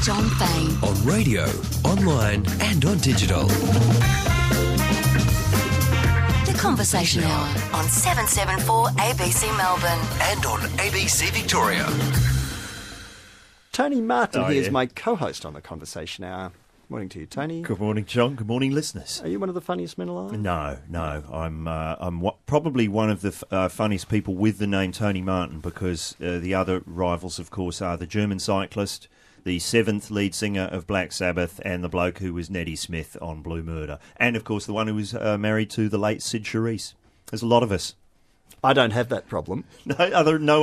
John Fane. On radio, online and on digital. The Conversation Hour on 774 ABC Melbourne. And on ABC Victoria. Tony Martin here is my co-host on The Conversation Hour. Morning to you, Tony. Good morning, John. Good morning, listeners. Are you one of the funniest men alive? No. I'm probably one of the funniest people with the name Tony Martin, because the other rivals, of course, are the German cyclist, the seventh lead singer of Black Sabbath, and the bloke who was Neddy Smith on Blue Murder. And, of course, the one who was married to the late Sid Charisse. There's a lot of us. I don't have that problem. No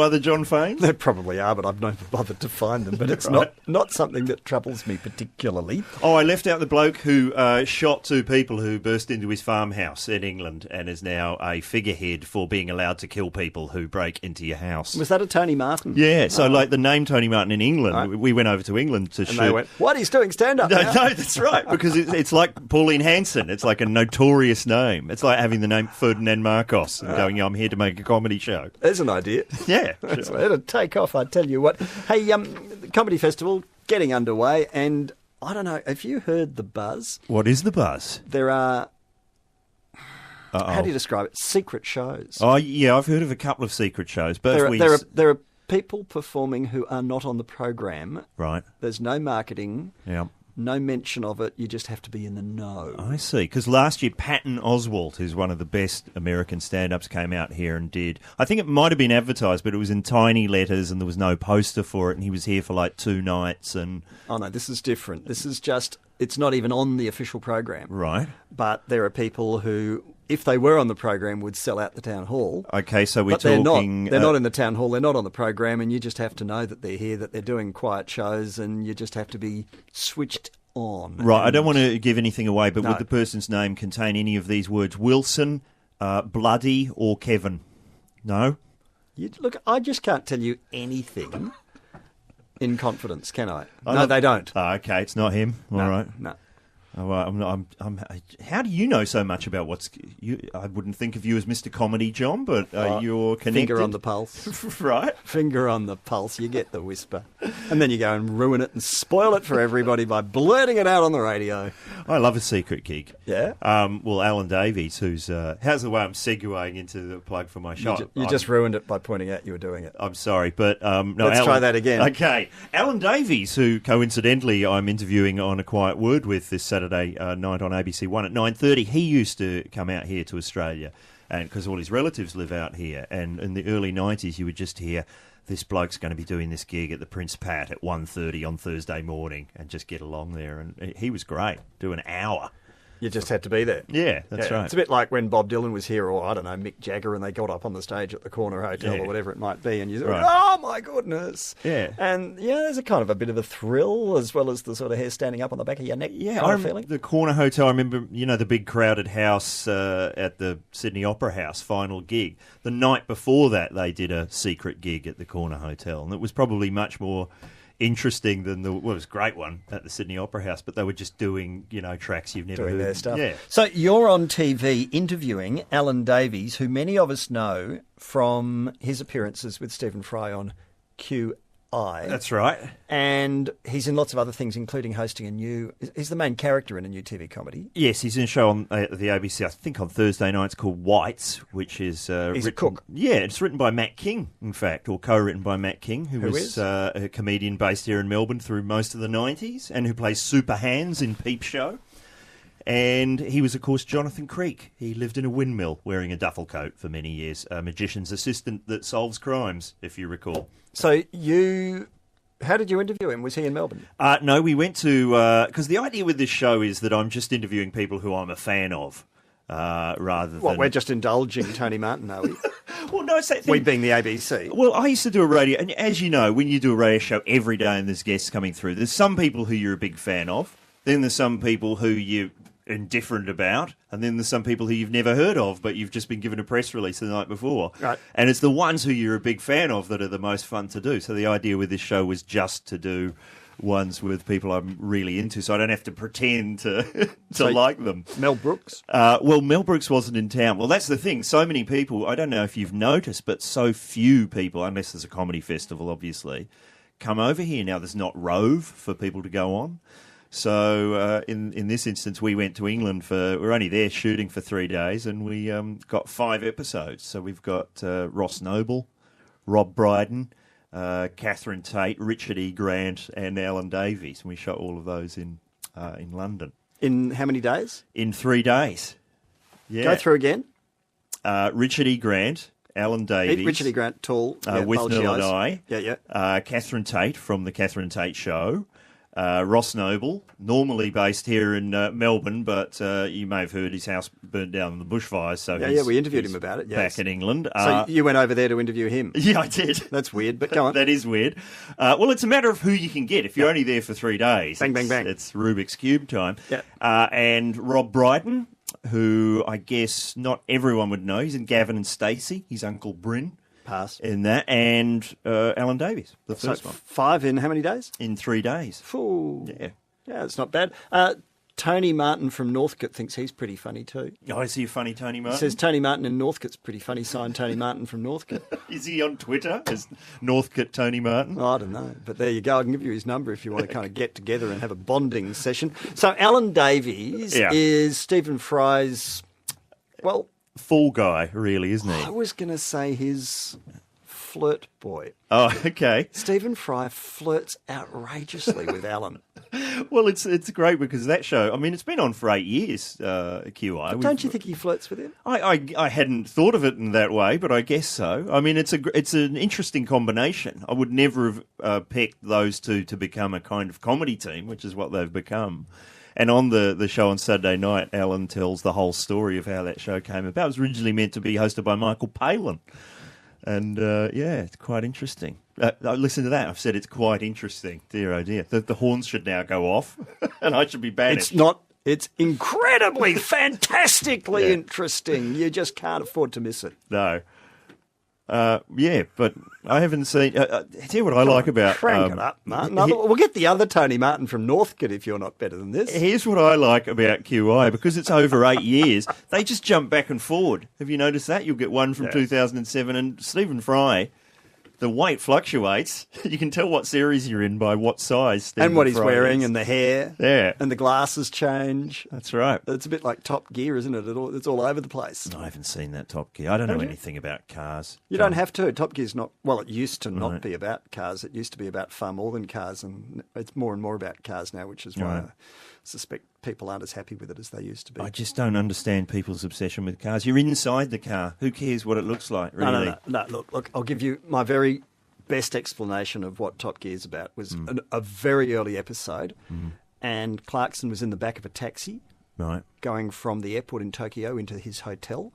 other John Fane? There probably are, but I've never bothered to find them. But it's Right. not something that troubles me particularly. Oh, I left out the bloke who shot two people who burst into his farmhouse in England and is now a figurehead for being allowed to kill people who break into your house. Was that a Tony Martin? Yeah, so like the name Tony Martin in England, Right. we went over to England to shoot. They went, what? He's doing stand-up No, now? that's right, because it's like Pauline Hanson. It's like a notorious name. It's like having the name Ferdinand Marcos and going, I'm here to make a comedy show. There's an idea. Yeah, That's sure. It'll take off, I tell you what. Hey, the Comedy Festival getting underway, and I don't know, have you heard the buzz? What is the buzz? There are, Uh-oh. how do you describe it, secret shows. Oh, yeah, I've heard of a couple of secret shows. But There are people performing who are not on the program. Right, There's no marketing, yeah. no mention of it. You just have to be in the know. I see. Because last year, Patton Oswalt, who's one of the best American stand-ups, came out here and did... I think it might have been advertised, but it was in tiny letters and there was no poster for it, and he was here for like 2 nights and... Oh, no, this is different. This is just... It's not even on the official program. Right. But there are people who, if they were on the program, would sell out the town hall. Okay, so we're But they're talking... not. They're not in the town hall. They're not on the program, and you just have to know that they're here, that they're doing quiet shows, and you just have to be switched on. Right, I don't want to give anything away, but No. would the person's name contain any of these words? Wilson, Bloody, or Kevin? No? Look, I just can't tell you anything in confidence, can I? No, don't- they don't. Oh, okay, it's not him. All right. No. Oh, well, how do you know so much about what's... I wouldn't think of you as Mr. Comedy, John, but you're connected. Finger on the pulse. Right. Finger on the pulse. You get the whisper. And then you go and ruin it and spoil it for everybody by blurting it out on the radio. I love a secret gig. Yeah? Well, Alan Davies, who's... how's the way I'm segueing into the plug for my show? You just ruined it by pointing out you were doing it. I'm sorry, but... no, Let's try Alan, that again. Okay. Alan Davies, who coincidentally I'm interviewing on A Quiet Word with this Saturday night on ABC One at 9:30, he used to come out here to Australia, and because all his relatives live out here, and in the early 90s you would just hear, this bloke's going to be doing this gig at the Prince Pat at 1:30 on Thursday morning, and just get along there, and he was great, do an hour. You just had to be there. Yeah, that's right. It's a bit like when Bob Dylan was here, or I don't know, Mick Jagger, and they got up on the stage at the Corner Hotel Yeah. or whatever it might be, and you thought, Right. oh my goodness. Yeah. And there's a kind of a bit of a thrill, as well as the sort of hair standing up on the back of your neck Yeah, kind of feeling. the Corner Hotel, I remember, the big crowded house at the Sydney Opera House, final gig. The night before that, they did a secret gig at the Corner Hotel, and it was probably much more interesting than it was a great one at the Sydney Opera House, but they were just doing, tracks you've never Doing heard. their stuff. Yeah. So you're on TV interviewing Alan Davies, who many of us know from his appearances with Stephen Fry on QI. That's right. And he's in lots of other things, including hosting he's the main character in a new TV comedy. Yes, he's in a show on the ABC, I think on Thursday nights, called Whites, which is... He's a cook. Yeah, it's written by Matt King, in fact, or co-written by Matt King, who was is? a comedian based here in Melbourne through most of the 90s, and who plays Super Hands in Peep Show. And he was, of course, Jonathan Creek. He lived in a windmill wearing a duffel coat for many years, a magician's assistant that solves crimes, if you recall. So how did you interview him? Was he in Melbourne? No, we went to... Because the idea with this show is that I'm just interviewing people who I'm a fan of, rather than... Well, we're just indulging Tony Martin, are we? Well, no, it's that thing. We being the ABC. Well, I used to do a radio... And as you know, when you do a radio show every day and there's guests coming through, there's some people who you're a big fan of, then there's some people who you... indifferent about, and then there's some people who you've never heard of, but you've just been given a press release the night before. Right. And it's the ones who you're a big fan of that are the most fun to do. So the idea with this show was just to do ones with people I'm really into, so I don't have to pretend to like them. Mel Brooks? Well, Mel Brooks wasn't in town. Well, that's the thing. So many people, I don't know if you've noticed, but so few people, unless there's a comedy festival, obviously, come over here. Now there's not Rove for people to go on. So in this instance, we went to England we're only there shooting for 3 days, and we got 5 episodes. So we've got Ross Noble, Rob Brydon, Catherine Tate, Richard E. Grant, and Alan Davies. And we shot all of those in London. In how many days? In 3 days. Yeah. Go through again. Richard E. Grant, Alan Davies. Richard E. Grant, tall. With Nil and I. Yeah. Catherine Tate from The Catherine Tate Show. Ross Noble, normally based here in Melbourne, but you may have heard his house burned down in the bushfires. So we interviewed him about it. Yes. Back in England. So you went over there to interview him? Yeah, I did. That's weird, but go on. That is weird. Well, it's a matter of who you can get. If you're only there for 3 days, bang, bang, bang. It's Rubik's Cube time. Yeah. And Rob Brydon, who I guess not everyone would know. He's in Gavin and Stacey, his Uncle Bryn. Pass. In that, and Alan Davies, the first one. 5 in how many days? In 3 days. Ooh. Yeah. Yeah, it's not bad. Tony Martin from Northcote thinks he's pretty funny too. Oh, is he a funny Tony Martin? He says Tony Martin in Northcote's pretty funny. Signed Tony Martin from Northcote. Is he on Twitter as Northcote Tony Martin? I don't know, but there you go. I can give you his number if you want to kind of get together and have a bonding session. So Alan Davies is Stephen Fry's, well... Fall guy, really, isn't he? I was going to say his flirt boy. Oh, okay. Stephen Fry flirts outrageously with Alan. Well, it's great because that show, I mean, it's been on for 8 years, QI. But don't you think he flirts with him? I hadn't thought of it in that way, but I guess so. I mean, it's an interesting combination. I would never have picked those two to become a kind of comedy team, which is what they've become. And on the show on Saturday night, Alan tells the whole story of how that show came about. It was originally meant to be hosted by Michael Palin. And, it's quite interesting. Listen to that. I've said it's quite interesting. Dear, oh dear. The horns should now go off, and I should be banished. It's not. It's incredibly, fantastically interesting. You just can't afford to miss it. No. But I haven't seen... tell you what I like about... Crank it up, Martin. We'll get the other Tony Martin from Northcote if you're not better than this. Here's what I like about QI. Because it's over 8 years, they just jump back and forward. Have you noticed that? You'll get one from 2007, and Stephen Fry... The weight fluctuates. You can tell what series you're in by what size Stephen and what he's Fry wearing, is. and the hair. Yeah. And the glasses change. That's right. It's a bit like Top Gear, isn't it? It's all over the place. I haven't seen that Top Gear. I don't know anything about cars. You don't have to. Top Gear's not... Well, it used to not be about cars. It used to be about far more than cars, and it's more and more about cars now, which is why I suspect people aren't as happy with it as they used to be. I just don't understand people's obsession with cars. You're inside the car. Who cares what it looks like, really? No. Look, I'll give you my very... best explanation of what Top Gear's about was a very early episode, and Clarkson was in the back of a taxi going from the airport in Tokyo into his hotel,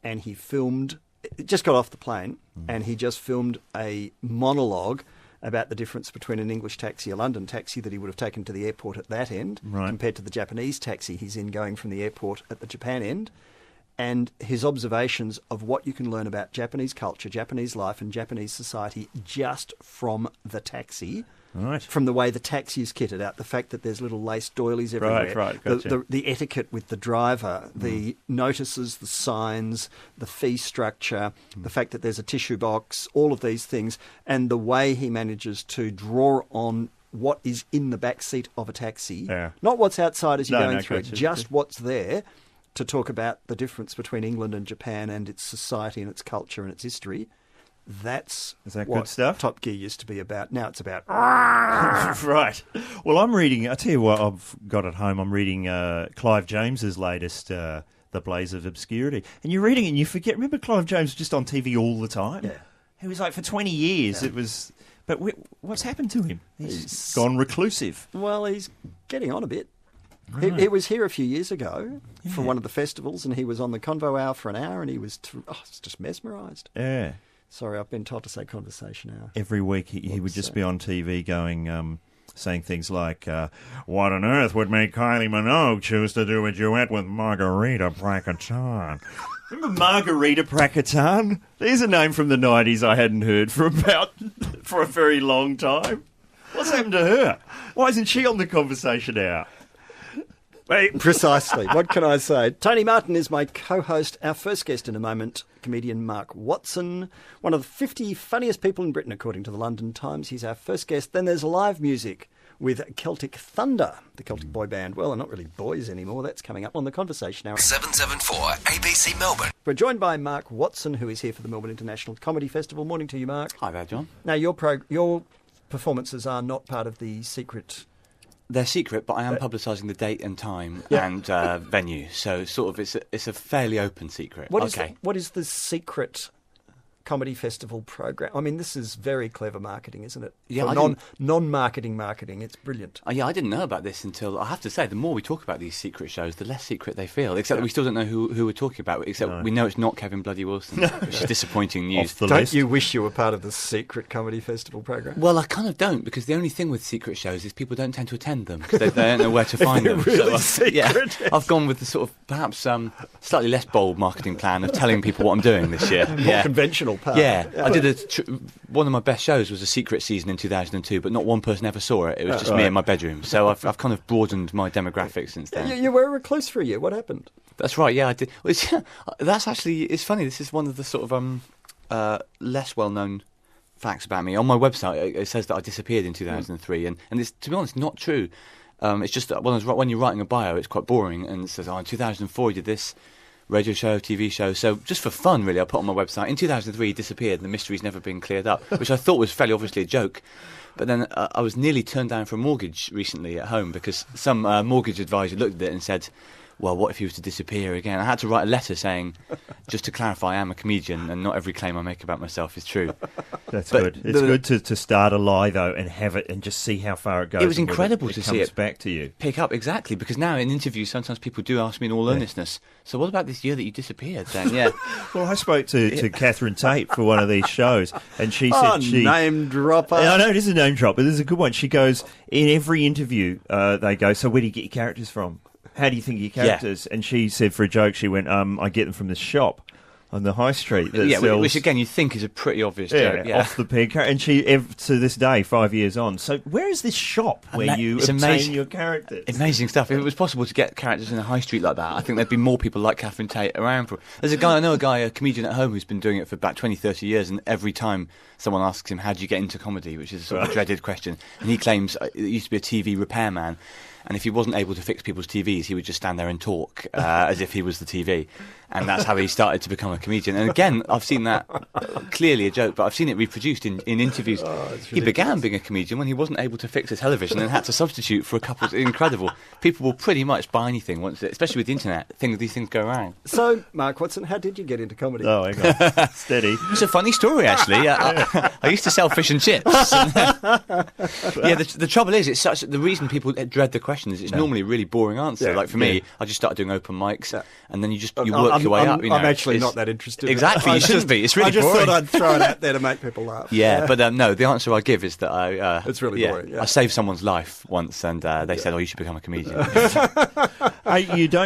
and he filmed, just got off the plane, and he just filmed a monologue about the difference between an English taxi, a London taxi that he would have taken to the airport at that end, compared to the Japanese taxi he's in going from the airport at the Japan end. And his observations of what you can learn about Japanese culture, Japanese life and Japanese society just from the taxi, from the way the taxi is kitted out, the fact that there's little lace doilies everywhere, Gotcha. the etiquette with the driver, the notices, the signs, the fee structure, the fact that there's a tissue box, all of these things, and the way he manages to draw on what is in the back seat of a taxi, not what's outside as you're going through it, just what's there, to talk about the difference between England and Japan and its society and its culture and its history. Is that what good stuff? Top Gear used to be about. Now it's about... Right. Well, I'm reading... I tell you what I've got at home. I'm reading Clive James's latest, The Blaze of Obscurity. And you're reading it and you forget... Remember Clive James was just on TV all the time? Yeah. He was like, for 20 years, it was... But what's happened to him? He's gone reclusive. Well, he's getting on a bit. Right. He was here a few years ago for one of the festivals, and he was on the Convo Hour for an hour, and he was just mesmerised. Yeah. Sorry, I've been told to say Conversation Hour. Every week he would just be on TV going, saying things like, what on earth would make Kylie Minogue choose to do a duet with Margarita Prackatan? Remember Margarita Prackatan? There's a name from the 90s I hadn't heard for a very long time. What's happened to her? Why isn't she on the Conversation Hour? Precisely. What can I say? Tony Martin is my co-host. Our first guest in a moment, comedian Mark Watson, one of the 50 funniest people in Britain, according to the London Times. He's our first guest. Then there's live music with Celtic Thunder, the Celtic boy band. Well, they're not really boys anymore. That's coming up on the Conversation Hour. 774 ABC Melbourne. We're joined by Mark Watson, who is here for the Melbourne International Comedy Festival. Morning to you, Mark. Hi there, John. Now, your performances are not part of the secret... They're secret, but I am publicising the date and time and venue. So sort of it's a fairly open secret. What is the secret comedy festival program? I mean, this is very clever marketing, isn't it? Yeah, For non-marketing marketing, it's brilliant. Yeah, I didn't know about this until, I have to say, the more we talk about these secret shows, the less secret they feel. Except that we still don't know who we're talking about. Except we know it's not Kevin Bloody Wilson, which is disappointing news. Don't you wish you were part of the secret comedy festival program? Well, I kind of don't, because the only thing with secret shows is people don't tend to attend them because they don't know where to find them. Really So, I've gone with the sort of perhaps slightly less bold marketing plan of telling people what I'm doing this year. More conventional part. Yeah, I did one of my best shows was a secret season in 2002, but not one person ever saw it. It was just me in my bedroom. So I've kind of broadened my demographic since then. You were a recluse for a year. What happened? That's right. Yeah, I did. Well, that's actually, it's funny. This is one of the sort of less well-known facts about me. On my website, it says that I disappeared in 2003, and it's, to be honest, not true. It's just that when you're writing a bio, it's quite boring, and it says, in 2004 you did this radio show, TV show. So just for fun, really, I put on my website, in 2003 he disappeared and the mystery's never been cleared up, which I thought was fairly obviously a joke. But then I was nearly turned down for a mortgage recently at home because some mortgage advisor looked at it and said, well, what if he was to disappear again? I had to write a letter saying, just to clarify, I am a comedian and not every claim I make about myself is true. That's good. It's good to start a lie, though, and have it and just see how far it goes. It was incredible to see it back to you. Pick up, exactly, because now in interviews sometimes people do ask me in all earnestness, so what about this year that you disappeared then? Yeah. Well, I spoke to Catherine Tate for one of these shows, and she said name dropper. I know it is a name drop, but this is a good one. She goes, in every interview, they go, so where do you get your characters from? How do you think of your characters? Yeah. And she said, for a joke, she went, I get them from this shop on the high street. That sells, which again, you think is a pretty obvious joke. Yeah, off the peg. And she, to this day, 5 years on. So where is this shop where you obtain your characters? Amazing stuff. If it was possible to get characters in a high street like that, I think there'd be more people like Catherine Tate around. There's I know a comedian at home who's been doing it for about 20, 30 years, and every time someone asks him, how do you get into comedy, which is a sort of dreaded question, and he claims it used to be a TV repairman. And if he wasn't able to fix people's TVs, he would just stand there and talk as if he was the TV. And that's how he started to become a comedian. And again, I've seen that clearly a joke, but I've seen it reproduced in interviews. He began being a comedian when he wasn't able to fix his television and had to substitute for a couple of... Incredible. People will pretty much buy anything, once, especially with the internet. These things go around. So, Mark Watson, how did you get into comedy? Oh, hang on. Steady. It's a funny story, actually. I used to sell fish and chips. The trouble is, the reason people dread the question is it's normally a really boring answer. Yeah, like for me, I just started doing open mics, and then you work your way up. I'm actually not that interested. Exactly, you shouldn't be. It's really boring. I just thought I'd throw it out there to make people laugh. Yeah, but no, the answer I give is that it's really boring. Yeah. I saved someone's life once, and they said, "Oh, you should become a comedian."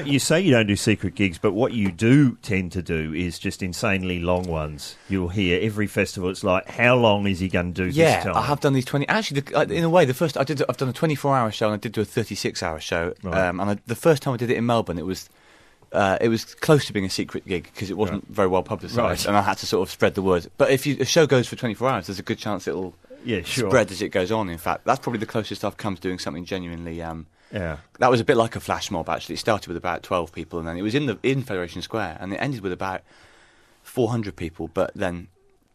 You say you don't do secret gigs, but what you do tend to do is just insanely long ones. You'll hear every festival. It's like, how long is he going to do this time? I have done these 20. Actually, in a way, I've done a 24-hour show, and I did do a 36-hour show. Right. The first time I did it in Melbourne, it was close to being a secret gig because it wasn't very well publicised, and I had to sort of spread the word. But if a show goes for 24 hours, there's a good chance it'll spread as it goes on. In fact, that's probably the closest I've come to doing something genuinely. That was a bit like a flash mob. Actually, it started with about 12 people, and then it was in Federation Square, and it ended with about 400 people. But then.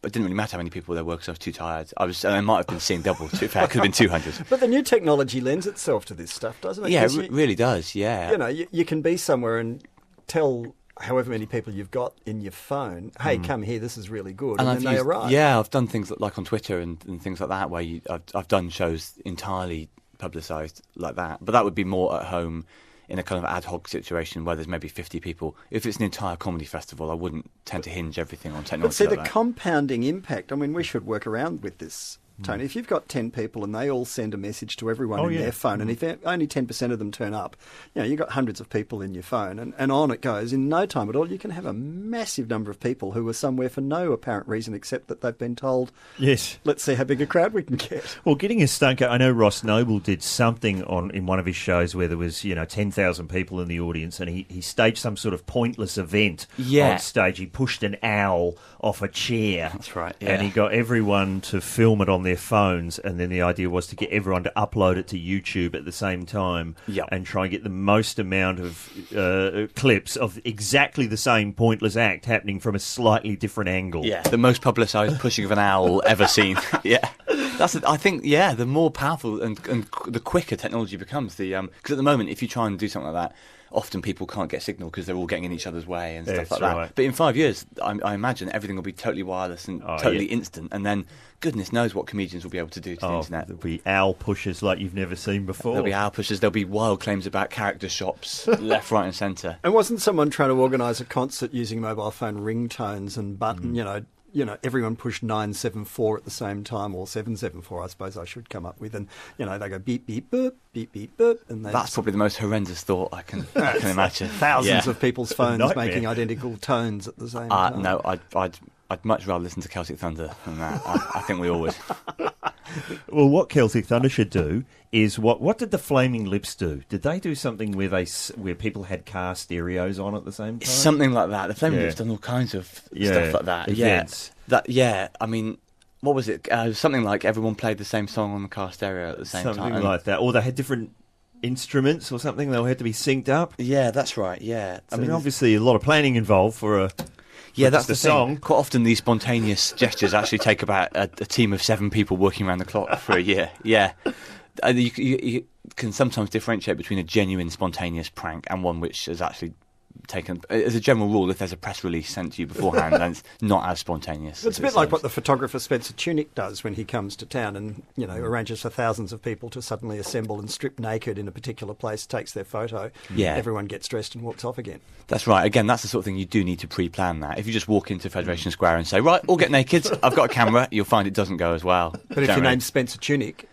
It didn't really matter how many people there were because I was too tired. I might have been seeing double. To be fair, it could have been 200. But the new technology lends itself to this stuff, doesn't it? Yeah, it really does. Yeah. You know, you can be somewhere and tell however many people you've got in your phone, hey, come here, this is really good, and then they arrive. Yeah, I've done things like on Twitter and things like that where I've done shows entirely publicised like that. But that would be more at home in a kind of ad hoc situation where there's maybe 50 people. If it's an entire comedy festival, I wouldn't tend to hinge everything on technology. But see, the compounding impact, I mean, we should work around with this Tony, if you've got 10 people and they all send a message to everyone in their phone, and if only 10% of them turn up, you've got hundreds of people in your phone, and on it goes. In no time at all, you can have a massive number of people who are somewhere for no apparent reason except that they've been told, yes, let's see how big a crowd we can get. Well, getting a stunker, I know Ross Noble did something in one of his shows where there was, 10,000 people in the audience, and he staged some sort of pointless event on stage. He pushed an owl off a chair. That's right, and he got everyone to film it on their phones, and then the idea was to get everyone to upload it to YouTube at the same time and try and get the most amount of clips of exactly the same pointless act happening from a slightly different angle. Yeah, the most publicised pushing of an owl ever seen. I think the more powerful and the quicker technology becomes, because at the moment, if you try and do something like that, often people can't get signal because they're all getting in each other's way and stuff like that. But in 5 years, I imagine everything will be totally wireless and totally instant, and then goodness knows what comedians will be able to do to the internet. There'll be owl pushers like you've never seen before. There'll be owl pushers. There'll be wild claims about character shops, left, right and centre. And wasn't someone trying to organise a concert using mobile phone ringtones and button, everyone pushed 974 at the same time, or 774, I suppose I should come up with, and they go beep beep boop, beep beep boop, and that's probably the most horrendous thought I can imagine. Thousands of people's phones making identical tones at the same time. No, I'd much rather listen to Celtic Thunder than that. I think we all would. Well, what Celtic Thunder should do is what did the Flaming Lips do? Did they do something where people had car stereos on at the same time? Something like that. The Flaming Lips done all kinds of stuff like that. Events. I mean, what was it? Something like everyone played the same song on the car stereo at the same time. Something like that. Or they had different instruments or something. They all had to be synced up. Yeah, that's right. Yeah. I mean, obviously a lot of planning involved for a... Yeah, that's the song. Quite often these spontaneous gestures actually take about a team of 7 people working around the clock for a year. Yeah. You can sometimes differentiate between a genuine spontaneous prank and one which has actually taken... As a general rule, if there's a press release sent to you beforehand, then it's not as spontaneous. It's a bit like what the photographer Spencer Tunick does when he comes to town and, arranges for thousands of people to suddenly assemble and strip naked in a particular place, takes their photo, everyone gets dressed and walks off again. That's right. Again, that's the sort of thing you do need to pre-plan that. If you just walk into Federation Square and say, right, all get naked, I've got a camera, you'll find it doesn't go as well. But if your name's Spencer Tunick...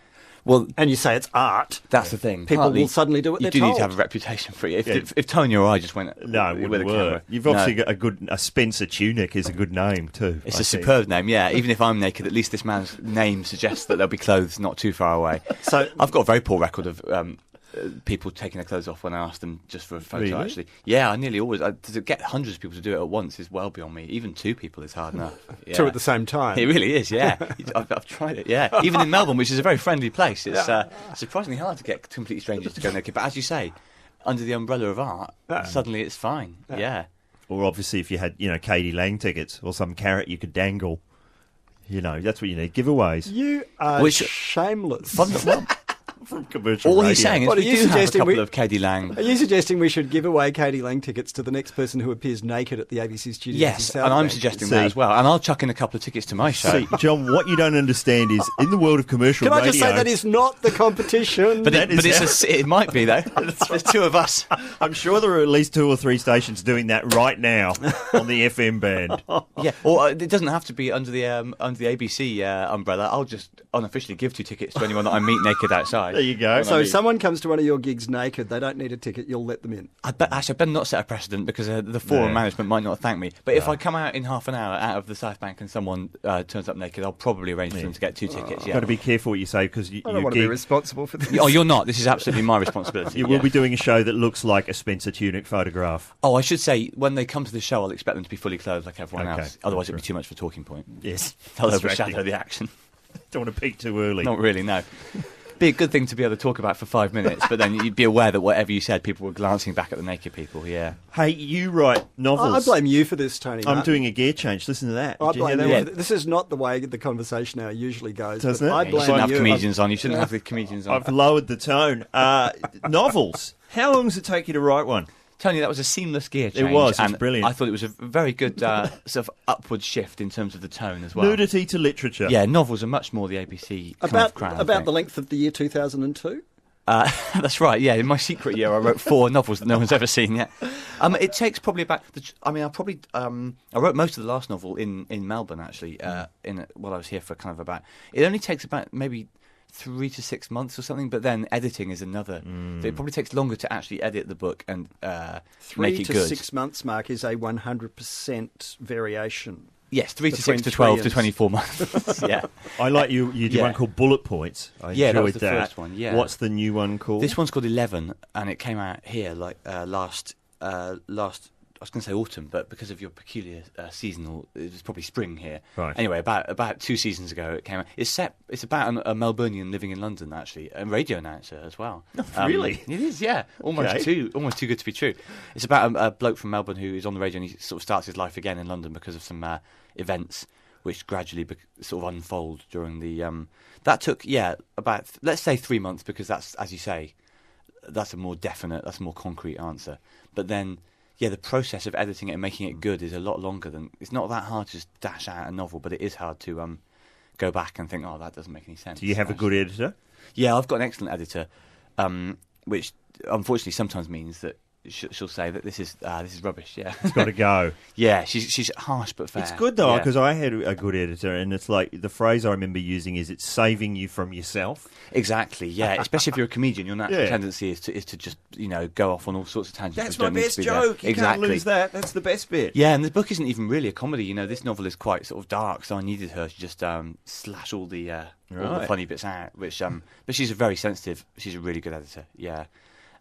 Well, and you say it's art. That's the thing. People will suddenly do what they're told. You do need to have a reputation for it. If Tony or I just went with a camera, you've obviously got a Spencer Tunick is a good name too. It's a superb name. Yeah, even if I'm naked, at least this man's name suggests that there'll be clothes not too far away. So I've got a very poor record of people taking their clothes off when I ask them just for a photo. Really? Actually, yeah, I nearly always. To get hundreds of people to do it at once is well beyond me. Even 2 people is hard enough. Yeah. 2 at the same time. It really is. Yeah, I've tried it. Yeah, even in Melbourne, which is a very friendly place, it's surprisingly hard to get completely strangers to go naked. But as you say, under the umbrella of art, suddenly it's fine. Yeah. Or obviously, if you had Katie Lang tickets or some carrot you could dangle, that's what you need. Giveaways. You are shameless. From commercial All radio. he's saying is we do have a couple of Katie Lang. Are you suggesting we should give away Katie Lang tickets to the next person who appears naked at the ABC studios? Yes, and I'm suggesting that as well. And I'll chuck in a couple of tickets to my show. See, John, what you don't understand is, in the world of commercial radio... Can I just say that is not the competition? It might be, though. There's 2 of us. I'm sure there are at least 2 or 3 stations doing that right now on the FM band. Yeah, or it doesn't have to be under the ABC umbrella. I'll just unofficially give 2 tickets to anyone that I meet naked outside. There you go. So if someone comes to one of your gigs naked, they don't need a ticket, you'll let them in. I better not set a precedent because the forum management might not thank me. But if I come out in half an hour out of the South Bank and someone turns up naked, I'll probably arrange for them to get 2 tickets. You've got to be careful what you say because I don't want to be responsible for this. Oh, you're not. This is absolutely my responsibility. You will be doing a show that looks like a Spencer Tunick photograph. Oh, I should say, when they come to the show, I'll expect them to be fully clothed like everyone else. Otherwise, it'd be too much of a talking point. Yes. They'll overshadow the action. Don't want to peak too early. Not really, no. Be a good thing to be able to talk about for 5 minutes, but then you'd be aware that whatever you said, people were glancing back at the naked people. Yeah. Hey, you write novels. I blame you for this, Tony. I'm doing a gear change. Listen to that. I blame you. This is not the way the conversation hour usually goes. Doesn't it? You shouldn't have comedians on. You shouldn't have the comedians on. I've lowered the tone. Novels. How long does it take you to write one? Tony, that was a seamless gear change. It was brilliant. I thought it was a very good sort of upward shift in terms of the tone as well. Nudity to literature. Yeah, novels are much more the ABC kind of crowd. About the length of the year 2002? That's right. Yeah, in my secret year, I wrote 4 novels that no one's ever seen yet. It takes probably about. I wrote most of the last novel in Melbourne actually. While I was here for kind of about. It only takes about maybe 3 to 6 months or something, but then editing is another. So it probably takes longer to actually edit the book and make it good. 3 to 6 months, Mark, is a 100% variation. Yes, 3 to 6 to 12 to 24 months. Yeah, I like you did one called Bullet Points. I enjoyed that was the first one. Yeah, what's the new one called? This one's called 11, and it came out here last. I was going to say autumn, but because of your peculiar seasonal, it was probably spring here. Right. Anyway, about 2 seasons ago, it came out. It's about a Melburnian living in London, actually, a radio announcer as well. Really? It is, yeah. Almost too good to be true. It's about a bloke from Melbourne who is on the radio and he sort of starts his life again in London because of some events which gradually sort of unfold during the. That took about let's say 3 months because that's, as you say, that's a more definite, that's a more concrete answer. But then. Yeah, the process of editing it and making it good is a lot longer than... It's not that hard to just dash out a novel, but it is hard to go back and think, oh, that doesn't make any sense. Do you have a good editor? Yeah, I've got an excellent editor, which unfortunately sometimes means that she'll say that this is rubbish. Yeah, it's got to go. Yeah, she's harsh but fair. It's good though because I had a good editor, and it's like the phrase I remember using is it's saving you from yourself. Exactly. Yeah, especially if you're a comedian, your natural tendency is to just go off on all sorts of tangents. That's my best joke. You can't lose that. That's the best bit. Yeah, and the book isn't even really a comedy. This novel is quite sort of dark, so I needed her to just slash all the funny bits out. Which but she's a very sensitive. She's a really good editor. Yeah.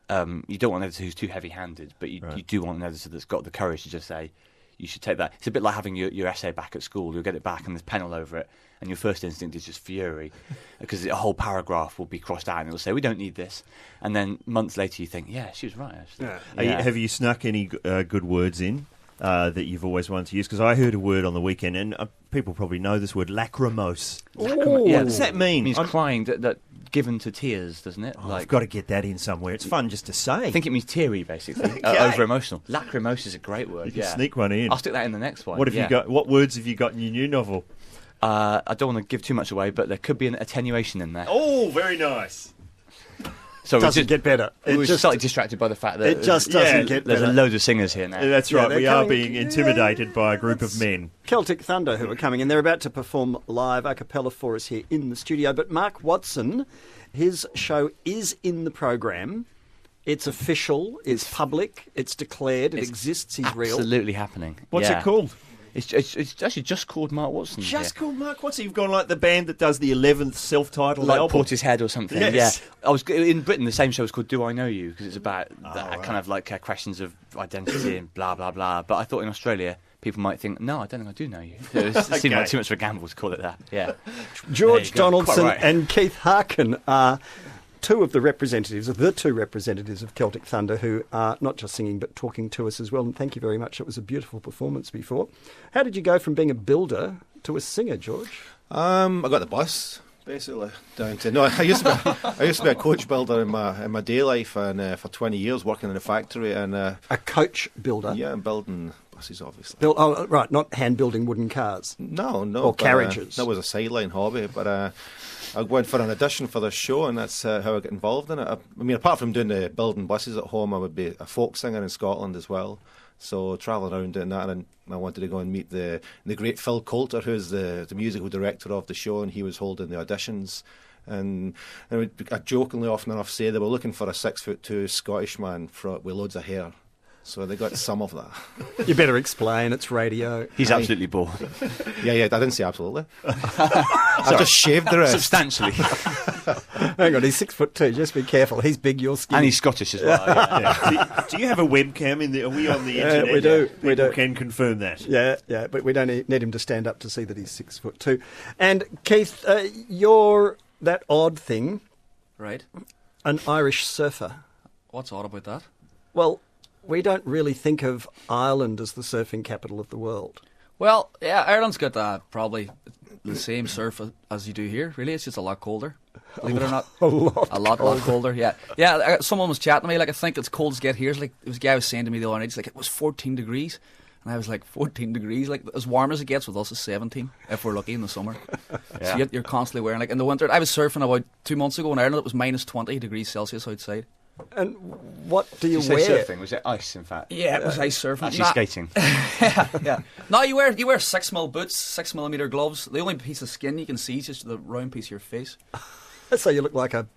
You don't want an editor who's too heavy-handed, but you do want an editor that's got the courage to just say, you should take that. It's a bit like having your essay back at school. You'll get it back and there's pen all over it, and your first instinct is just fury, because a whole paragraph will be crossed out and it'll say, we don't need this. And then months later you think, yeah, she was right, actually. Yeah. Have you snuck any good words in that you've always wanted to use? Because I heard a word on the weekend, and people probably know this word, lachrymose. Yeah, what does that mean? It means crying, that given to tears, doesn't it? I've got to get that in somewhere. It's fun just to say. I think it means teary, basically. Over emotional. Lachrymose is a great word. You can sneak one in. I'll stick that in the next one. What have you got? What words have you got in your new novel? I don't want to give too much away, but there could be an attenuation in there. Oh, very nice. So it doesn't get better. We were just slightly distracted by the fact that it just doesn't get better. There's a load of singers here now. That's right. We are being intimidated by a group of men. Celtic Thunder who are coming in. They're about to perform live a cappella for us here in the studio. But Mark Watson, his show is in the program. It's official. It's public. It's declared. It exists. He's real. Absolutely happening. What's it called? It's actually just called Mark Watson. Just called Mark Watson. You've gone like the band that does the 11th self-titled like album. Portishead or something. Yes. Yeah. I was in Britain. The same show was called Do I Know You, because it's about kind of like questions of identity and blah blah blah. But I thought in Australia people might think, no, I don't think I do know you. It seemed like too much of a gamble to call it that. Yeah. George Donaldson and Keith Harkin are two representatives of Celtic Thunder who are not just singing but talking to us as well. And thank you very much. It was a beautiful performance before. How did you go from being a builder to a singer, George? I got the bus basically down to. No, I used to be a coach builder in my day life, and for 20 years working in a factory and a coach builder. Yeah, and building buses, obviously. Right, not hand building wooden cars. No, or carriages. That was a sideline hobby, but. I went for an audition for this show, and that's how I got involved in it. I mean, apart from doing the building buses at home, I would be a folk singer in Scotland as well. So travelling around doing that, and I wanted to go and meet the great Phil Coulter, who's the musical director of the show, and he was holding the auditions. And I jokingly often enough say they were looking for a 6'2" Scottish man with loads of hair. So they got some of that. You better explain. It's radio. He's absolutely bored. Yeah, I didn't say absolutely. I just shaved the rest. Substantially. Hang on, he's 6'2". Just be careful. He's big, you're skinny. And he's Scottish as well. Yeah. Do you have a webcam in there? Are we on the internet? We do. People can confirm that. Yeah, but we don't need him to stand up to see that he's 6'2". And Keith, you're that odd thing. Right. An Irish surfer. What's odd about that? Well, we don't really think of Ireland as the surfing capital of the world. Well, yeah, Ireland's got probably the same surf as you do here. Really, it's just a lot colder. Believe it or not, a lot colder. Yeah. Someone was chatting to me. Like, I think it's cold as get here. It was a guy was saying to me the other night. It's like it was 14 degrees. And And I was like 14 degrees, like as warm as it gets with us is 17 if we're lucky in the summer. Yeah. So you're constantly wearing, like in the winter. I was surfing about 2 months ago in Ireland. It was minus 20 degrees Celsius outside. And what do you Did you wear? say surfing? Was it ice, in fact? Yeah, it was ice surfing. Actually skating. Yeah. No, you wear 6mm boots, 6mm gloves. The only piece of skin you can see is just the round piece of your face. So you look like a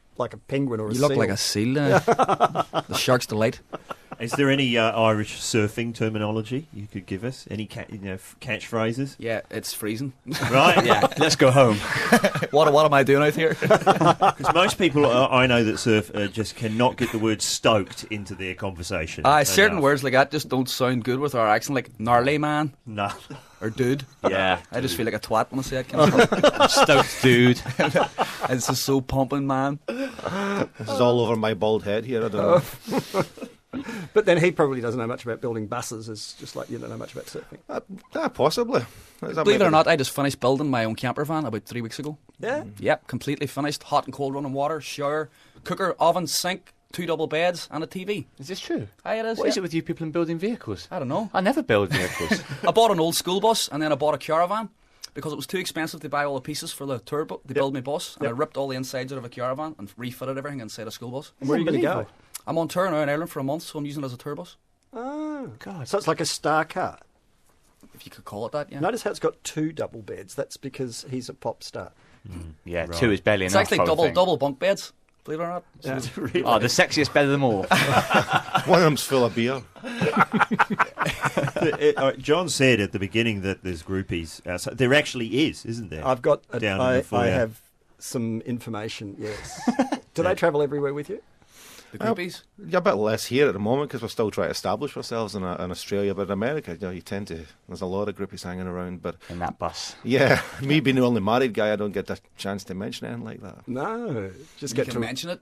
penguin or a You seal. look like a seal. The shark's delight. Is there any Irish surfing terminology you could give us? Any catchphrases? Yeah, it's freezing. Right? Yeah, let's go home. What am I doing out here? Because most people I know that surf just cannot get the word stoked into their conversation. Certain enough. words like that just don't sound good with our accent, like gnarly man No. or dude. Yeah. I just feel like a twat when I say it. Kind of. Stoked dude. It's just so pumping, man. This is all over my bald head here. I don't know. But then he probably doesn't know much about building buses. It's just like you don't know much about surfing. Possibly. Believe it or not, I just finished building my own camper van about 3 weeks ago. Yeah. Yep, completely finished. Hot and cold running water, shower, cooker, oven, sink, 2 double beds, and a TV. Is this true? Aye, it is. What yeah. is it with you people in building vehicles? I don't know. I never build vehicles. I bought an old school bus and then I bought a caravan because it was too expensive to buy all the pieces for the turbo to build my bus. And I ripped all the insides out of a caravan and refitted everything inside a school bus. Where are you going to go? I'm on tour now in Ireland for a month, so I'm using it as a tour bus. Oh, God. So it's like a star car. If you could call it that, yeah. Notice how it's got 2 double beds. That's because he's a pop star. Yeah, Right. 2 is barely It's enough. actually I would think. double bunk beds, believe it or not. Yeah. Oh, the sexiest bed of them all. One of them's full of beer. John said at the beginning that there's groupies outside. There actually is, isn't there? I've got. Down in the foyer. I have some information. Yes. Do they travel everywhere with you? The groupies. Yeah, a bit less here at the moment because we're still trying to establish ourselves in Australia. But in America, you tend to. There's a lot of groupies hanging around. But In that bus. yeah, me being the only married guy, I don't get the chance to mention anything like that. No. Just You get can to mention it.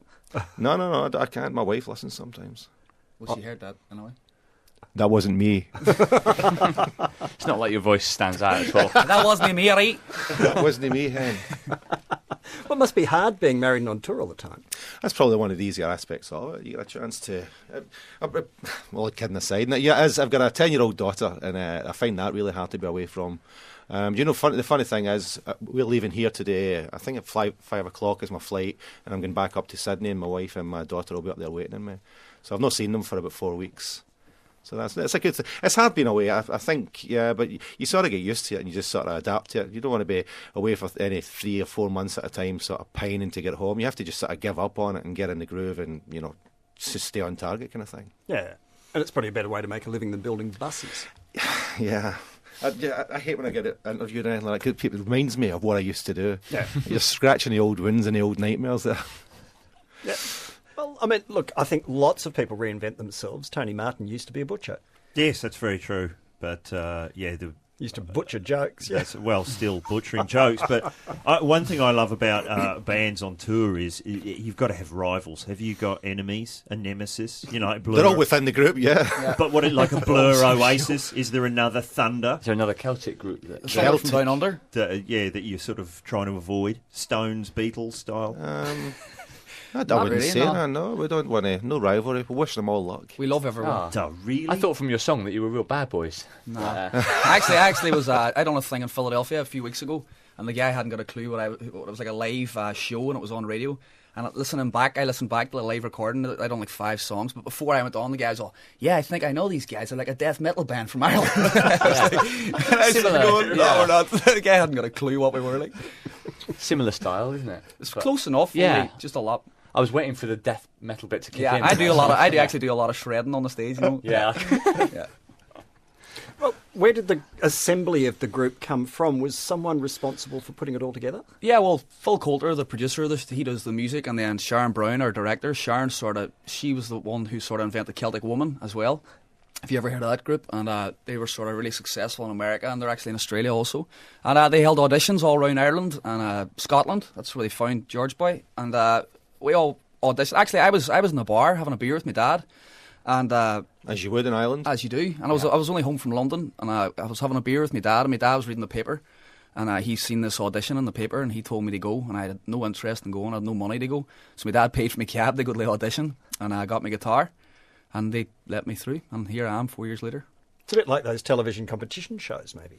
No, I can't. My wife listens sometimes. Well, she heard that anyway. That wasn't me. It's not like your voice stands out at all. That wasn't me, right? That wasn't me, hen. Well, it must be hard being married and on tour all the time. That's probably one of the easier aspects of it. You get a chance to. Well, kidding aside, yeah, I've got a 10-year-old daughter, and I find that really hard to be away from. The funny thing is, we're leaving here today. I think at 5 o'clock is my flight, and I'm going back up to Sydney, and my wife and my daughter will be up there waiting on me. So I've not seen them for about 4 weeks. So that's a good thing. It's hard being away, I think, yeah, but you sort of get used to it and you just sort of adapt to it. You don't want to be away for any 3 or 4 months at a time, sort of pining to get home. You have to just sort of give up on it and get in the groove and, just stay on target kind of thing. Yeah. And it's probably a better way to make a living than building buses. Yeah. I hate when I get interviewed or anything like that. It reminds me of what I used to do. Yeah. You're scratching the old wounds and the old nightmares there. Yeah. Well, I mean, look, I think lots of people reinvent themselves. Tony Martin used to be a butcher. Yes, that's very true. But, Used to butcher jokes. Yeah. still butchering jokes. But one thing I love about bands on tour is you've got to have rivals. Have you got enemies, a nemesis? Blur. They're all within the group, yeah. But like a Blur Oasis? Is there another Thunder? Is there another Celtic group? Somewhere from down under. That you're sort of trying to avoid? Stones, Beatles style? I Not wouldn't really, say no. that, no. We don't want to, no rivalry. We wish them all luck. We love everyone. Oh, really? I thought from your song that you were real bad boys. No. I actually was. I done a thing in Philadelphia a few weeks ago, and the guy hadn't got a clue it was like a live show, and it was on radio. And I listened back to the live recording. I done like 5 songs, but before I went on, the guy was all, "Yeah, I think I know these guys. They're like a death metal band from Ireland." I was Similar, going, no, yeah. we're not. The guy hadn't got a clue what we were like. Similar style, isn't it? It's But- close enough. Yeah. Only just a lot. I was waiting for the death metal bit to kick in. Yeah, I do actually do a lot of shredding on the stage. Yeah. Yeah. Well, where did the assembly of the group come from? Was someone responsible for putting it all together? Yeah, well, Phil Coulter, the producer of this, he does the music, and then Sharon Brown, our director, she was the one who sort of invented Celtic Woman as well. Have you ever heard of that group? And they were sort of really successful in America, and they're actually in Australia also. And they held auditions all around Ireland and Scotland. That's where they found George Boy. And we all auditioned. Actually, I was in the bar having a beer with my dad, and As you would in Ireland. as you do. And I was only home from London, and I was having a beer with my dad, and my dad was reading the paper. And he's seen this audition in the paper, and he told me to go, and I had no interest in going. I had no money to go, so my dad paid for my cab to go to the audition, and I got my guitar, and they let me through, and here I am 4 years later. It's a bit like those television competition shows, maybe.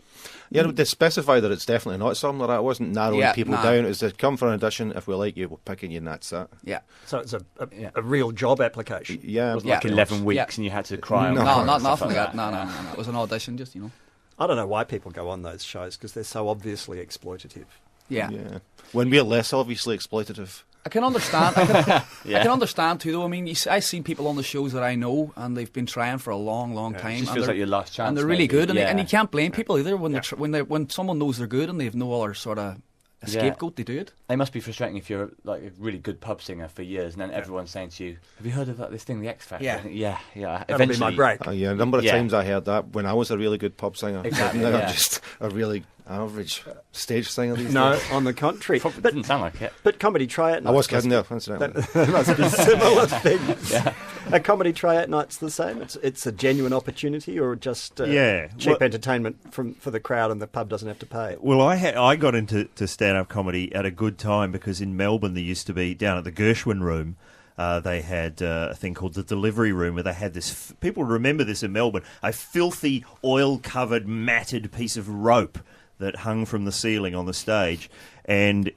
Yeah, they specify that it's definitely not something like that. I wasn't narrowing people down. It was to come for an audition. If we like you, we're picking you, and that's it. Yeah. So it's a real job application. Yeah. It was like 11 weeks and you had to cry. No, not nothing like that. No. It was an audition, just, I don't know why people go on those shows, because they're so obviously exploitative. Yeah. When we're less obviously exploitative. I can understand. I can understand too, though. I mean, I've seen people on the shows that I know, and they've been trying for a long, long time. It just feels like your last chance. And they're really good, and you can't blame people either when someone knows they're good and they've no other sort of scapegoat, they do it. It must be frustrating if you're like a really good pub singer for years, and then everyone's saying to you, "Have you heard of this thing, the X Factor?" Yeah. That'll be my break. A number of times I heard that when I was a really good pub singer. Exactly. Now I'm just a really average stage singer these days. No, on the contrary. Probably didn't sound like it. But comedy tryout nights... I was kidding there, incidentally. That must be similar things. A comedy tryout night's the same? It's a genuine opportunity, or just cheap entertainment for the crowd, and the pub doesn't have to pay? Well, I got into stand-up comedy at a good time, because in Melbourne there used to be, down at the Gershwin Room, they had a thing called the Delivery Room, where they had this, people remember this in Melbourne, a filthy, oil-covered, matted piece of rope that hung from the ceiling on the stage, and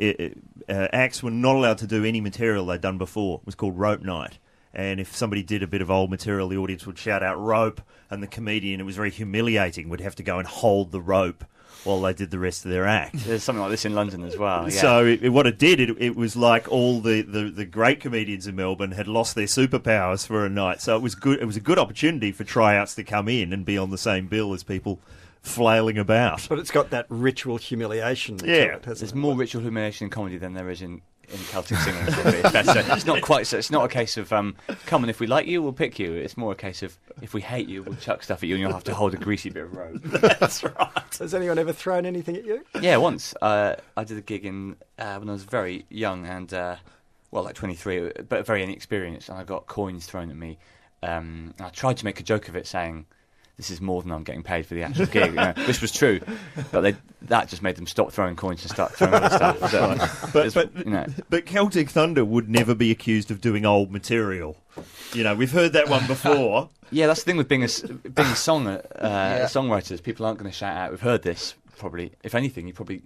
acts were not allowed to do any material they'd done before. It was called Rope Night. And if somebody did a bit of old material, the audience would shout out rope, and the comedian, it was very humiliating, would have to go and hold the rope while they did the rest of their act. There's something like this in London as well. Yeah. So what it did, it was like all the great comedians in Melbourne had lost their superpowers for a night. So it was good. It was a good opportunity for tryouts to come in and be on the same bill as people flailing about. But it's got that ritual humiliation to it, hasn't There's it? more ritual humiliation in comedy than there is in Celtic singing. It's not quite so. It's not a case of come and if we like you, we'll pick you. It's more a case of if we hate you, we'll chuck stuff at you and you'll have to hold a greasy bit of rope. That's right. Has anyone ever thrown anything at you? Yeah, once. I did a gig when I was very young and, like 23, but very inexperienced, and I got coins thrown at me. And I tried to make a joke of it, saying, "This is more than I'm getting paid for the actual gig," which was true, but that just made them stop throwing coins and start throwing other stuff. So, but Celtic Thunder would never be accused of doing old material. We've heard that one before. Yeah, that's the thing with being a songwriters. People aren't going to shout out. We've heard this probably. If anything, people probably.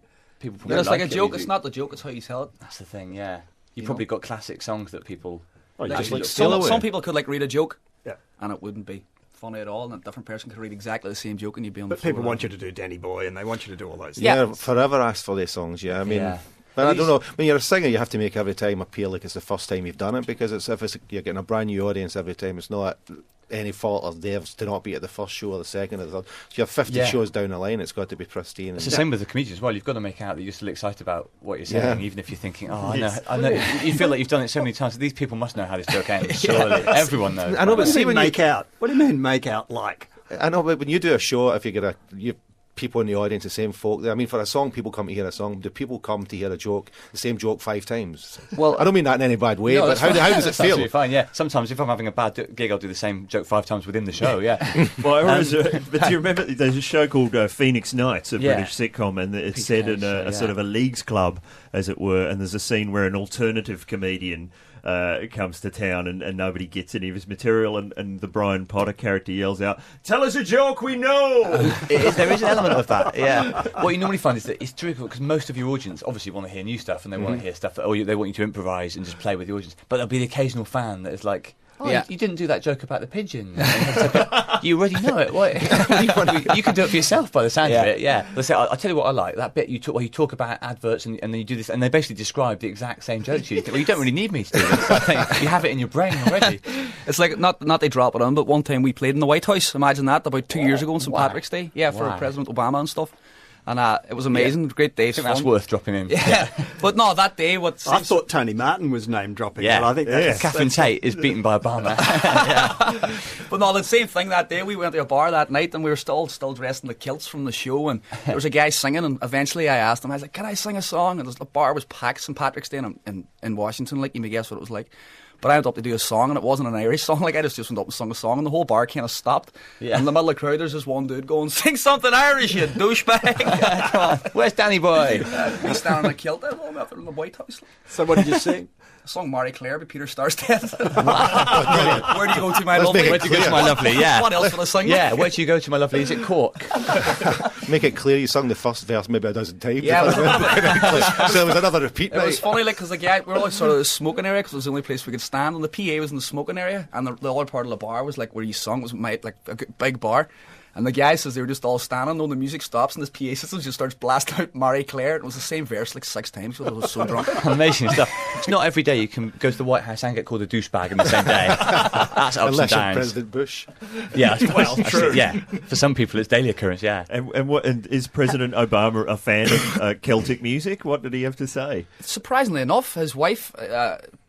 It's like a joke. It's not the joke. It's how you tell it. That's the thing. Yeah, you probably got classic songs that people. Some people could read a joke, and it wouldn't be funny at all, and a different person could read exactly the same joke and you'd be on the floor. But people want you to do Danny Boy, and they want you to do all those things. Yeah, forever asked for their songs, I mean... But I don't know, when you're a singer, you have to make every time appear like it's the first time you've done it, because you're getting a brand new audience every time. It's not any fault of theirs to not be at the first show or the second or the third. So you have 50 shows down the line, it's got to be pristine. It's the same with the comedians as well. You've got to make out that you're still excited about what you're saying, even if you're thinking, I know. You feel like you've done it so many times. These people must know how this joke ends, surely. Everyone knows. I know, but see, when make out. What do you mean make out like? I know, but when you do a show, if you get people in the audience, the same folk. I mean, for a song, people come to hear a song. Do people come to hear the same joke 5 times? Well, I don't mean that in any bad way, but how does it feel? Absolutely fine, yeah. Sometimes if I'm having a bad gig, I'll do the same joke 5 times within the show, but do you remember, there's a show called Phoenix Nights, a British sitcom, and it's set in a sort of a leagues club, as it were, and there's a scene where an alternative comedian comes to town and nobody gets any of his material, and the Brian Potter character yells out, "Tell us a joke we know!" There is an element of that, yeah. What you normally find is that it's difficult because most of your audience obviously want to hear new stuff and they want to hear stuff they want you to improvise and just play with the audience. But there'll be the occasional fan that is like, you didn't do that joke about the pigeon. You already know it. What? You can do it for yourself by the sound of it. Yeah. Let's say, I'll tell you what I like. That bit where you talk about adverts and then you do this, and they basically describe the exact same jokes. You don't really need me to do this. I think you have it in your brain already. It's like not they drop it on, but one time we played in the White House. Imagine that, about 2 years ago on St. Patrick's Day. Yeah, for President Obama and stuff. And it was amazing, great day. I think that's worth dropping in. Yeah. But no, that day, I thought Tony Martin was name dropping. Yeah, but I think Catherine Tate is beaten by Obama. But no, the same thing that day. We went to a bar that night, and we were still dressed in the kilts from the show. And there was a guy singing, and eventually I asked him, I was like, "Can I sing a song?" And the bar was packed, St. Patrick's Day in Washington. Like, you may guess what it was like. But I went up to do a song, and it wasn't an Irish song. Like, I just went up and sung a song, and the whole bar kind of stopped. Yeah. In the middle of the crowd, there's this one dude going, "Sing something Irish, you douchebag!" Come on, where's Danny Boy? He's standing in a kilt at home after in the White House. So what did you sing? I sung Marie Claire by Peter Starstead. Where do you go to, my lovely? Where do you go to, my lovely? Yeah. What else would I sing? Yeah, where do you go to, my lovely? Is it Cork? Make it clear you sung the first verse maybe a dozen times. Yeah, so there was another repeat. It was funny, like, because we were like sort of the smoking area, because it was the only place we could stand, and the PA was in the smoking area, and the other part of the bar was like where you sung, was like a big bar. And the guy says they were just all standing, and the music stops, and this PA system just starts blasting out Marie Claire. It was the same verse like 6 times because I was so drunk. Amazing stuff. It's not every day you can go to the White House and get called a douchebag in the same day. That's ups Unless and you're downs. President Bush. Yeah, Well, true. Yeah, for some people it's daily occurrence. Yeah. And is President Obama a fan of Celtic music? What did he have to say? Surprisingly enough, his wife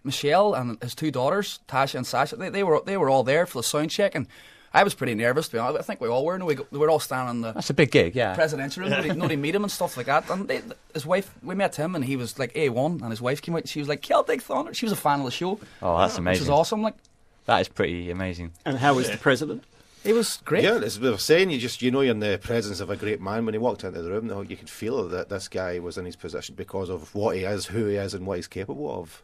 Michelle and his 2 daughters, Tasha and Sasha, they were all there for the sound check, and I was pretty nervous, to be honest. I think we all were. We were all standing in the That's a big gig, yeah. presidential room. Nobody meet him and stuff like that. And his wife, we met him, and he was like A1, and his wife came out, and she was like, Celtic Thunder. She was a fan of the show. Oh, that's Which amazing. is awesome. Like, That is pretty amazing. And how was the president? it was great. Yeah, as we were saying, you're in the presence of a great man. When he walked into the room, you could feel that this guy was in his position because of what he is, who he is, and what he's capable of.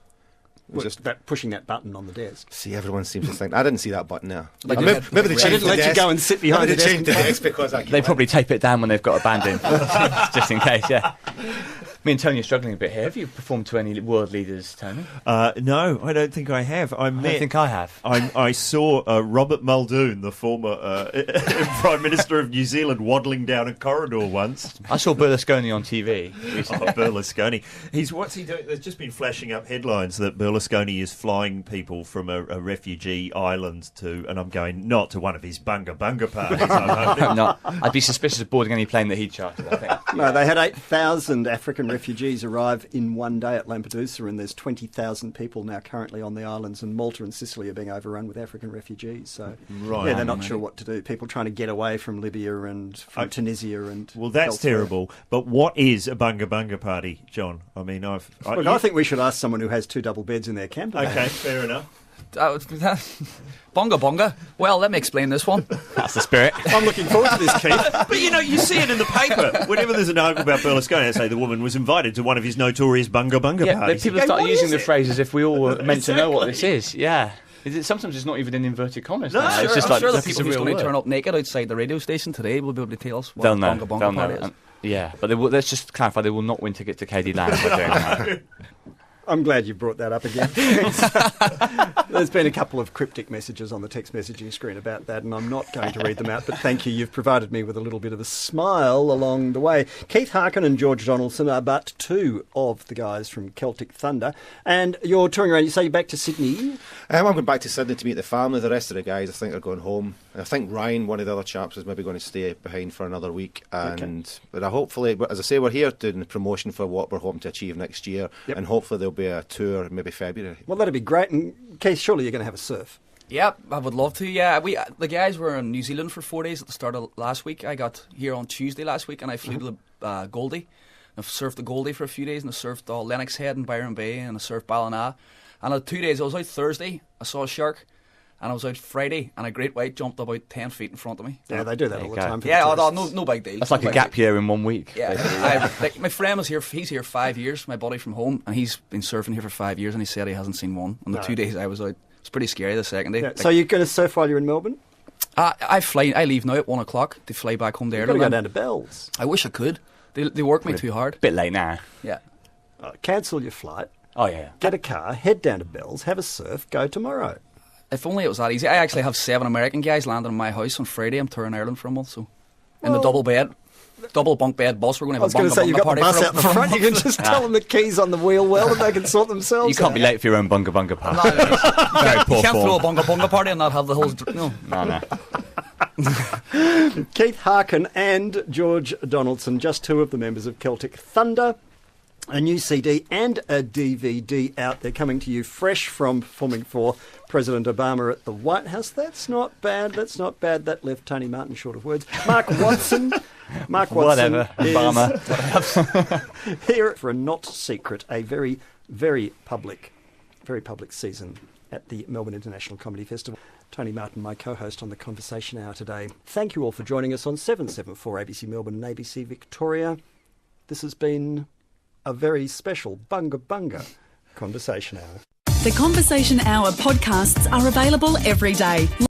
That pushing that button on the desk. See, everyone seems to think I didn't see that button there. Like maybe they They changed didn't the let desk. you go and sit behind Maybe the they desk. changed the desk because I They probably tape it down when they've got a band in, just in case, yeah. Me and Tony are struggling a bit here. Have you performed to any world leaders, Tony? No, I don't think I have. I don't think I have. I saw Robert Muldoon, the former Prime Minister of New Zealand, waddling down a corridor once. I saw Berlusconi on TV recently. Berlusconi. What's he doing? There's just been flashing up headlines that Berlusconi is flying people from a refugee island to, and I'm going, not to one of his bunga bunga parties. I'm hoping. No, I'd be suspicious of boarding any plane that he chartered, I think. No, they had 8,000 African refugees arrive in one day at Lampedusa, and there's 20,000 people now currently on the islands, and Malta and Sicily are being overrun with African refugees. So, Right. yeah, they're not sure what to do. People trying to get away from Libya and from Tunisia and Well, that's elsewhere. terrible. But what is a bunga bunga party, John? I mean, Look, I think we should ask someone who has 2 double beds in their camper. Okay, fair enough. Bonga bonga. Well, let me explain this one. That's the spirit. I'm looking forward to this, Keith. But you see it in the paper. Whenever there's an article about Berlusconi, they say the woman was invited to one of his notorious bunga bunga Yeah, but parties. people You go, start "What using is the it?" phrase as if we all were meant to know what this is. Yeah. Sometimes it's not even in inverted commas. No, now. sure, It's just I'm like sure the that's people a who's real going to word. turn up naked outside the radio station today will be able to tell us what They'll know. bonga bonga They'll party know. is. Yeah, but let's just clarify: they will not win tickets to KD Land by doing that. I'm glad you brought that up again. There's been a couple of cryptic messages on the text messaging screen about that, and I'm not going to read them out, but thank you. You've provided me with a little bit of a smile along the way. Keith Harkin and George Donaldson are but 2 of the guys from Celtic Thunder, and you're touring around. You say you're back to Sydney? I'm going back to Sydney to meet the family. The rest of the guys, I think, are going home. And I think Ryan, one of the other chaps, is maybe going to stay behind for another week. But hopefully, as I say, we're here doing the promotion for what we're hoping to achieve next year, and hopefully there'll be a tour maybe February. Well, that'd be great. And Keith, surely you're going to have a surf. Yeah, I would love to. Yeah, the guys were in New Zealand for 4 days at the start of last week. I got here on Tuesday last week, and I flew to the Goldie. I've surfed the Goldie for a few days, and I surfed Lennox Head and Byron Bay, and I surfed Ballina. And on 2 days, I was out Thursday, I saw a shark, and I was out Friday, and a great white jumped about 10 feet in front of me. Yeah, they do that all the time. For Yeah, the tourists. no big deal. That's like a gap year in 1 week. Yeah, my friend was here. He's here 5 years. My buddy from home, and he's been surfing here for 5 years, and he said he hasn't seen one. On the 2 days I was out, it's pretty scary. The second day. Yeah. So you're going to surf while you're in Melbourne? I leave now at 1 o'clock to fly back home there. You've got to go down to Bells. I wish I could. They work me too hard. Bit late now. Yeah. Cancel your flight. Oh yeah. Get a car, head down to Bells, have a surf, go tomorrow. If only it was that easy. I actually have 7 American guys landing in my house on Friday. I'm touring Ireland for a month, so in the double bunk bed bus. We're going I to was have a going to say, bunga you've bunga got the party bus for out the front. You can just tell them the keys on the wheel well, and they can sort themselves You can't be out. late for your own bunga bunga party. Very You poor can't throw a form. bunga bunga party and not have the whole. No. No. Keith Harkin and George Donaldson, just 2 of the members of Celtic Thunder. A new CD and a DVD out there coming to you fresh from performing for President Obama at the White House. That's not bad. That left Tony Martin short of words. Mark Watson. Whatever, is Obama. here for a not secret, a very, very public season at the Melbourne International Comedy Festival. Tony Martin, my co-host on the Conversation Hour today. Thank you all for joining us on 774 ABC Melbourne and ABC Victoria. This has been a very special Bunga Bunga Conversation Hour. The Conversation Hour podcasts are available every day.